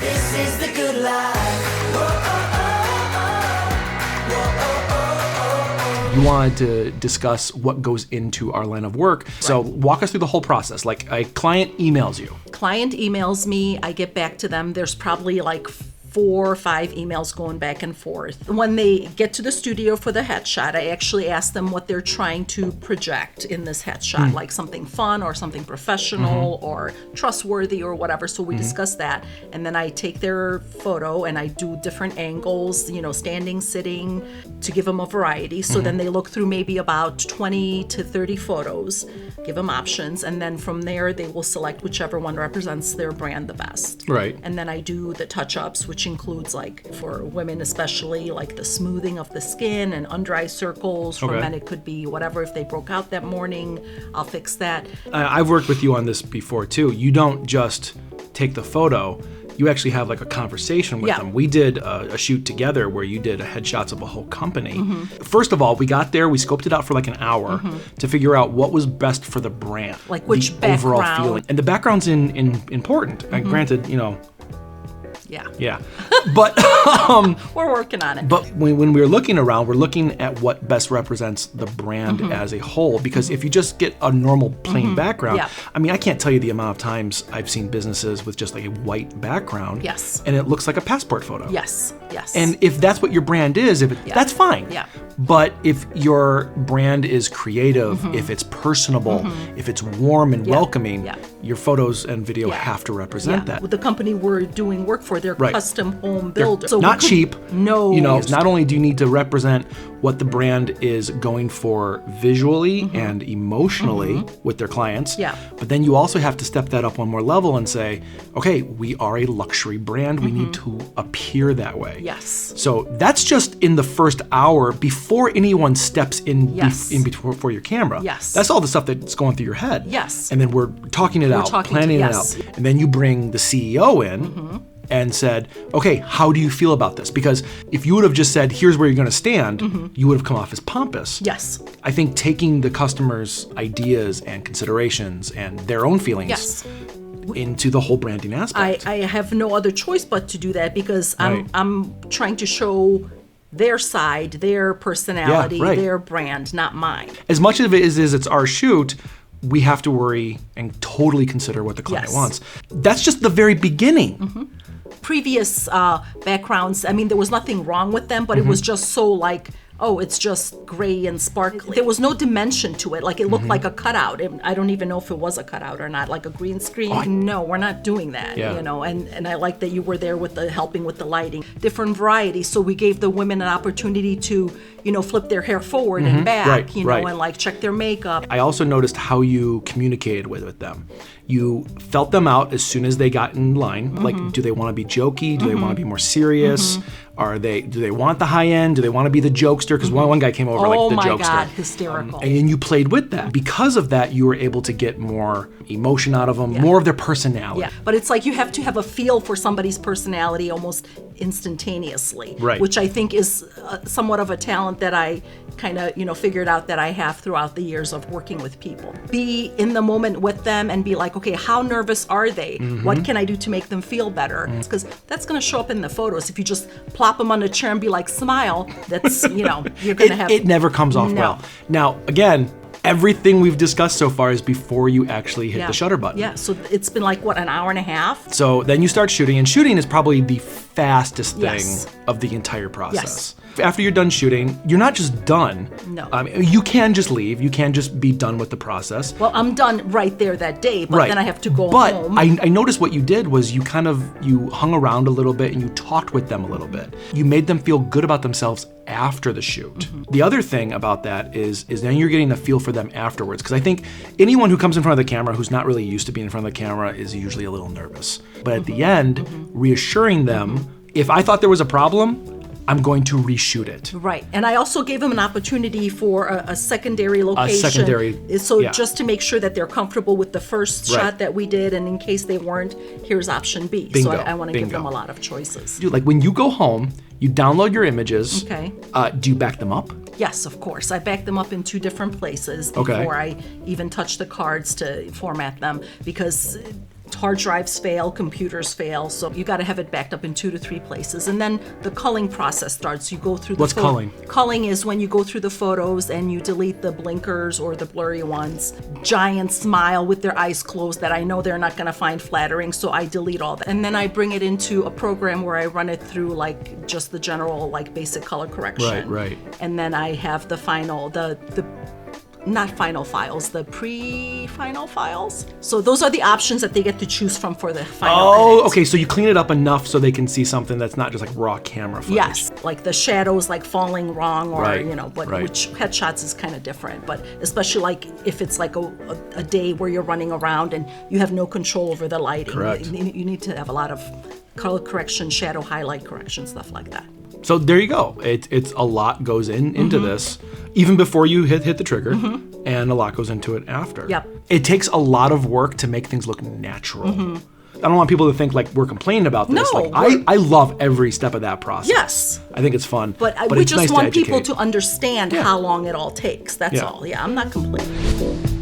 This is the good life. You wanted to discuss what goes into our line of work. So walk us through the whole process. Like a client emails you. Client emails me, I get back to them. There's probably like 4 or 5 emails going back and forth. When they get to the studio for the headshot, I actually ask them what they're trying to project in this headshot, like something fun or something professional or trustworthy or whatever. So we discuss that. And then I take their photo and I do different angles, you know, standing, sitting, to give them a variety. So then they look through maybe about 20 to 30 photos, give them options. And then from there, they will select whichever one represents their brand the best. Right. And then I do the touch-ups, which includes, like, for women especially, like the smoothing of the skin and under eye circles. For men, it could be whatever. If they broke out that morning, I'll fix that. I've worked with you on this before too. You don't just take the photo. You actually have like a conversation with them. We did a shoot together where you did headshots of a whole company. First of all, we got there, we scoped it out for like an hour to figure out what was best for the brand. Like which the overall background. feeling. And the background's important. And granted, you know, Yeah. But We're working on it. But when we're looking around, we're looking at what best represents the brand as a whole. Because if you just get a normal plain background, I mean, I can't tell you the amount of times I've seen businesses with just like a white background. Yes. And it looks like a passport photo. Yes. And if that's what your brand is, that's fine. Yeah. But if your brand is creative, if it's personable, if it's warm and welcoming, your photos and video have to represent that. With the company we're doing work for, they're custom home builders. So not cheap. No. You know, not only do you need to represent what the brand is going for visually and emotionally with their clients, but then you also have to step that up one more level and say, okay, we are a luxury brand. We need to appear that way. Yes. So that's just in the first hour before anyone steps in before your camera. Yes. That's all the stuff that's going through your head. Yes. And then we're talking it out, planning it out. And then you bring the CEO in and said, okay, how do you feel about this? Because if you would have just said, here's where you're gonna stand, you would have come off as pompous. Yes. I think taking the customer's ideas and considerations and their own feelings into the whole branding aspect. I have no other choice but to do that because I'm trying to show their side, their personality, their brand, not mine. As much of it as it's our shoot, we have to worry and totally consider what the client wants. That's just the very beginning. Previous backgrounds, I mean, there was nothing wrong with them, but it was just so like, oh, it's just gray and sparkly. There was no dimension to it. Like it looked like a cutout. I don't even know if it was a cutout or not, like a green screen. No, we're not doing that, you know. And I like that you were there with helping with the lighting. Different varieties. So we gave the women an opportunity to, you know, flip their hair forward and back, you know, and like check their makeup. I also noticed how you communicated with them. You felt them out as soon as they got in line. Like, do they want to be jokey? Do they want to be more serious? Do they want the high end? Do they want to be the jokester? Because one guy came over like the jokester. Oh my God, hysterical. And you played with that. Because of that, you were able to get more emotion out of them, more of their personality. Yeah, but it's like you have to have a feel for somebody's personality almost instantaneously, which I think is somewhat of a talent that I kind of, you know, figured out that I have throughout the years of working with people. Be in the moment with them and be like, okay, how nervous are they? What can I do to make them feel better? Because that's going to show up in the photos. If you just plop them on the chair and be like, smile, that's, you know, you're going to have... It never comes off well. Now, again, everything we've discussed so far is before you actually hit the shutter button. Yeah, so it's been like, what, an hour and a half? So then you start shooting, and shooting is probably the fastest thing of the entire process. After you're done shooting, you're not just done. No. You can just leave. You can just be done with the process. Well, I'm done right there that day, but then I have to go home. But I noticed what you did was you hung around a little bit and you talked with them a little bit. You made them feel good about themselves after the shoot. The other thing about that is then you're getting a feel for them afterwards. Because I think anyone who comes in front of the camera who's not really used to being in front of the camera is usually a little nervous. But at the end, reassuring them, if I thought there was a problem, I'm going to reshoot it. Right. And I also gave them an opportunity for a secondary location. So just to make sure that they're comfortable with the first shot that we did, and in case they weren't, here's option B. Bingo. So I want to give them a lot of choices. Dude, like when you go home, you download your images. Okay. Do you back them up? Yes, of course. I back them up in 2 different places before I even touch the cards to format them, because hard drives fail, computers fail, so you got to have it backed up in 2 to 3 places. And then the culling process starts. You go through the What's culling? Culling is when you go through the photos and you delete the blinkers or the blurry ones. Giant smile with their eyes closed that I know they're not going to find flattering, so I delete all that. And then I bring it into a program where I run it through like just the general like basic color correction. Right. And then I have the final, the not final files, the pre-final files. So those are the options that they get to choose from for the final edit. Okay, so you clean it up enough so they can see something that's not just like raw camera footage. Yes, like the shadows like falling wrong or, Right, but right. which headshots is kind of different. But especially like if it's like a day where you're running around and you have no control over the lighting. Correct. You need to have a lot of color correction, shadow highlight correction, stuff like that. So there you go. It's a lot goes into this, even before you hit the trigger, and a lot goes into it after. Yep. It takes a lot of work to make things look natural. I don't want people to think like we're complaining about this. No, like I love every step of that process. Yes. I think it's fun. But we it's just nice want to people educate. to understand how long it all takes. That's Yeah. all. Yeah, I'm not complaining.